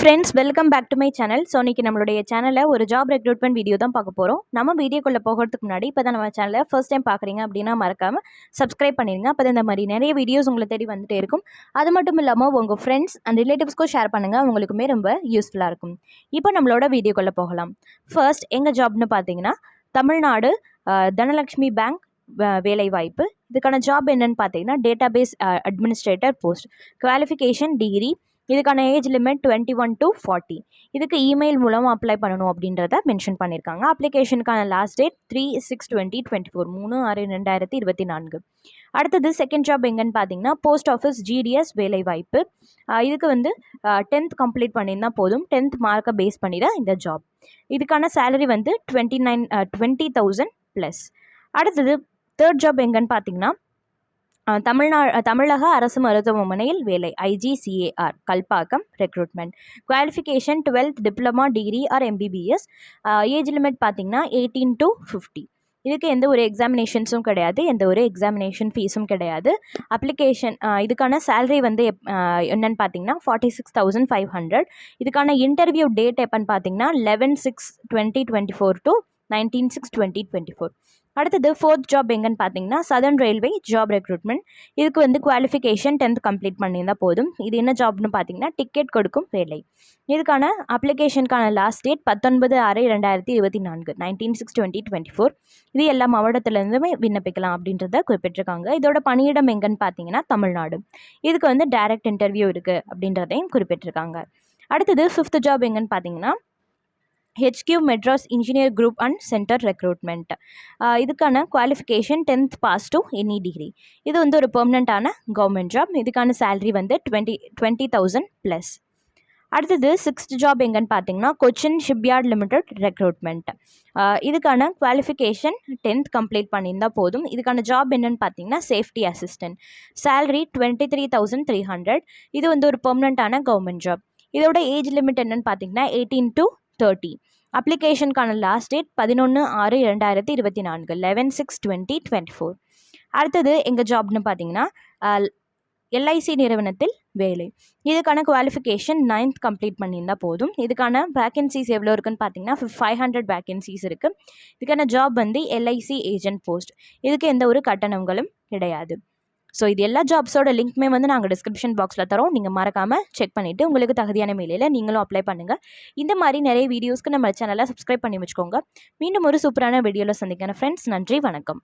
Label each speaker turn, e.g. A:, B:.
A: Friends welcome back to my channel. So இன்றைக்கி நம்மளுடைய சேனலில் ஒரு ஜாப் ரெக்ரூட்மெண்ட் வீடியோ தான் பார்க்க போகிறோம். நம்ம வீடியோக்குள்ளே போகிறதுக்கு முன்னாடி இப்போ தான் நம்ம சேனலில் ஃபர்ஸ்ட் டைம் பார்க்குறீங்க அப்படின்னா மறக்காமல் சப்ஸ்கிரைப் பண்ணிடுங்க. அப்போ இந்த மாதிரி நிறைய வீடியோஸ் உங்களை தேடி வந்துட்டே இருக்கும். அது மட்டும் இல்லாமல் உங்கள் ஃப்ரெண்ட்ஸ் அண்ட் ரிலேட்டிவ்ஸ்க்கும் ஷேர் பண்ணுங்கள், உங்களுக்குமே ரொம்ப யூஸ்ஃபுல்லாக இருக்கும். இப்போ நம்மளோட வீடியோக்குள்ளே போகலாம். ஃபர்ஸ்ட் எங்கள் ஜாப்னு பார்த்தீங்கன்னா தமிழ்நாடு தனலக்ஷ்மி பேங்க் வேலைவாய்ப்பு. இதுக்கான ஜாப் என்னன்னு பார்த்தீங்கன்னா database administrator post. Qualification degree. இதுக்கான ஏஜ் லிமிட் 21 to 40. இதுக்கு இமெயில் மூலம் அப்ளை பண்ணணும் அப்படின்றத மென்ஷன் பண்ணியிருக்காங்க. அப்ளிகேஷனுக்கான லாஸ்ட் டேட் 3/6/2024 3/6/2024. அடுத்தது செகண்ட் ஜாப் எங்கன்னு பார்த்தீங்கன்னா போஸ்ட் ஆஃபீஸ் ஜிடிஎஸ் வேலைவாய்ப்பு. இதுக்கு 10th கம்ப்ளீட் பண்ணியிருந்தால் போதும். 10th மார்க்கை பேஸ் பண்ணி தான் இந்த ஜாப். இதுக்கான சேலரி 20,000 ப்ளஸ். அடுத்தது தேர்ட் ஜாப் எங்கன்னு பார்த்தீங்கன்னா தமிழக அரசு மருத்துவமனையில் வேலை. IGCAR Kalpakkam recruitment. Qualification 12th diploma degree or MBBS. Age limit பார்த்தீங்கன்னா 18 to 50. இதுக்கு எந்த ஒரு எக்ஸாமினேஷன்ஸும் கிடையாது, எந்த ஒரு எக்ஸாமினேஷன் ஃபீஸும் கிடையாது. அப்ளிகேஷன் இதுக்கான சேலரி என்னென்னு பார்த்தீங்கன்னா 46,500. இதுக்கான இன்டர்வியூ டேட் எப்போன்னு பார்த்தீங்கன்னா 11/6/2024 to 19/6/2024. அடுத்தது ஃபோர்த் ஜாப் எங்கன்னு பார்த்தீங்கன்னா சதர்ன் ரயில்வே ஜாப் ரெக்ரூட்மெண்ட். இதுக்கு குவாலிஃபிகேஷன் 10th கம்ப்ளீட் பண்ணியிருந்தால் போதும். இது என்ன ஜாப்னு பார்த்தீங்கன்னா டிக்கெட் கொடுக்கும் வேலை. இதுக்கான அப்ளிகேஷனுக்கான லாஸ்ட் டேட் 19/6/2024 19/6/2024. இது எல்லா மாவட்டத்திலேருந்துமே விண்ணப்பிக்கலாம் அப்படின்றத குறிப்பிட்டிருக்காங்க. இதோட பணியிடம் எங்கன்னு பார்த்தீங்கன்னா தமிழ்நாடு. இதுக்கு டைரக்ட் இன்டர்வியூ இருக்குது அப்படின்றதையும் குறிப்பிட்டிருக்காங்க. அடுத்தது ஃபிஃப்த் ஜாப் எங்கன்னு பார்த்தீங்கன்னா HQ Madras engineer group and centre recruitment. இதுக்கான qualification 10th pass to any degree. இது ஒரு பெர்மனண்ட்டான கவர்மெண்ட் ஜாப். இதுக்கான சேலரி 20,000 ப்ளஸ். அடுத்தது சிக்ஸ்த் ஜாப் எங்கன்னு பார்த்தீங்கன்னா கொச்சின் ஷிப்யார்ட் லிமிடெட் ரெக்ரூட்மெண்ட். இதுக்கான குவாலிஃபிகேஷன் 10th கம்ப்ளீட் பண்ணியிருந்தால் போதும். இதுக்கான ஜாப் என்னன்னு பார்த்தீங்கன்னா சேஃப்டி அசிஸ்டன்ட். சேலரி 23,300. இது ஒரு பெர்மனண்ட்டான கவர்மெண்ட் ஜாப். இதோட ஏஜ் லிமிட் என்னன்னு பார்த்தீங்கன்னா 18 to 30. அப்ளிகேஷனுக்கான last date 11/6/2024 11/6/2024. அடுத்தது எங்கள் ஜாப்னு பார்த்தீங்கன்னா LIC நிறுவனத்தில் வேலை. இதுக்கான குவாலிஃபிகேஷன் 9th கம்ப்ளீட் பண்ணியிருந்தால் போதும். இதுக்கான வேக்கன்சிஸ் எவ்வளோ இருக்குன்னு பார்த்தீங்கன்னா 500 வேக்கன்சிஸ் இருக்குது. இதுக்கான ஜாப் LIC ஏஜென்ட் போஸ்ட். இதுக்கு எந்த ஒரு கட்டணங்களும் கிடையாது. ஸோ இது எல்லா ஜாப்ஸோட லிங்க்குமே நாங்கள் டிஸ்கிரிப்ஷன் பாக்ஸில் தரோம். நீங்கள் மறக்காமல் செக் பண்ணிவிட்டு உங்களுக்கு தகுதியான மேலையில் நீங்களும் அப்ளை பண்ணுங்கள். இந்த மாதிரி நிறைய வீடியோஸ்க்கு நம்ம சேனலை சப்ஸ்கிரைப் பண்ணி வச்சுக்கோங்க. மீண்டும் ஒரு சூப்பரான வீடியோவில் சந்திக்கிறேன் ஃப்ரெண்ட்ஸ். நன்றி, வணக்கம்.